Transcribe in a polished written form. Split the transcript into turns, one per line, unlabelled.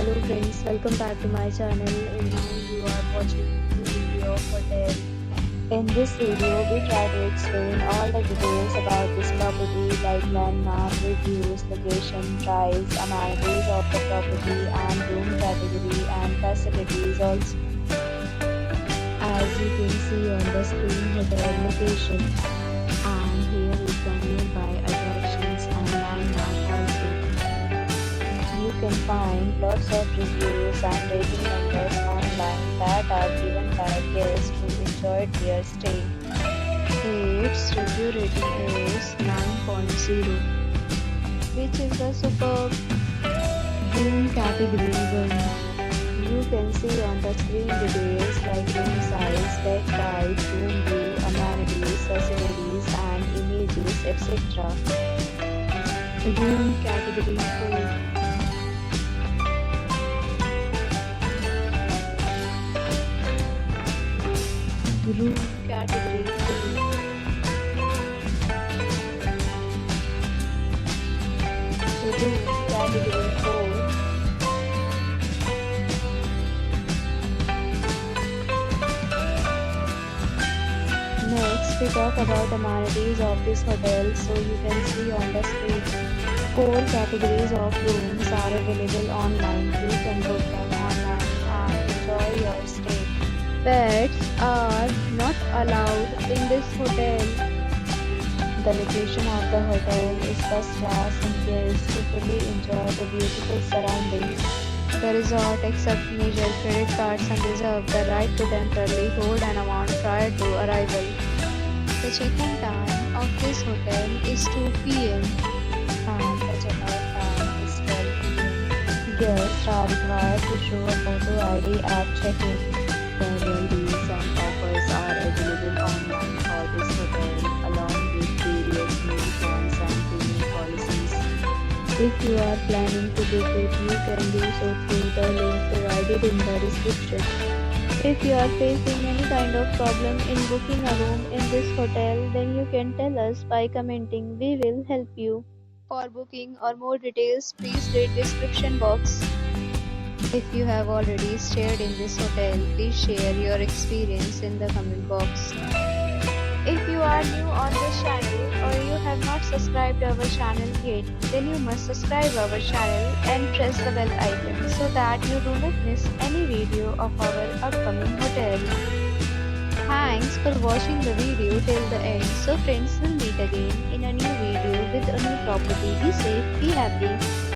Hello friends, welcome back to my channel and now you are watching the video of hotel. In this video, we try to explain all the details about this property like landmark, reviews, location, price, amenities of the property and room category and facilities also. As you can see on the screen, hotel location, and here is the nearby attractions and landmark also. You can find lots of reviews and rating numbers online that are given by guests who enjoyed their stay. Its review rating is 9.0, which is a superb. Room category 1. You can see on the screen details like room size, bed type, room view, amenities, facilities and images, etc. Room category 4. Room category 3. Room category 4. Next, we talk about amenities of this hotel. So you can see on the screen, 4 categories of rooms are available online. You can book them online and enjoy your stay. Pets are not allowed in this hotel. The location of the hotel is first class and guests to fully enjoy the beautiful surroundings. The resort accepts major credit cards and reserves the right to temporarily hold an amount prior to arrival. The check-in time of this hotel is 2 p.m. and the check-out time is 12 p.m. Guests are required to show a photo ID at check-in. Several deals and offers are available online for this hotel along with various meal plans and cleaning policies. If you are planning to book it, you can do so through the link provided in the description. If you are facing any kind of problem in booking a room in this hotel, then you can tell us by commenting. We will help you. For booking or more details, please read description box. If you have already stayed in this hotel, please share your experience in the comment box. If you are new on this channel or you have not subscribed our channel yet, then you must subscribe our channel and press the bell icon so that you do not miss any video of our upcoming hotel. Thanks for watching the video till the end. So friends, will meet again in a new video with a new property. Be safe, be happy.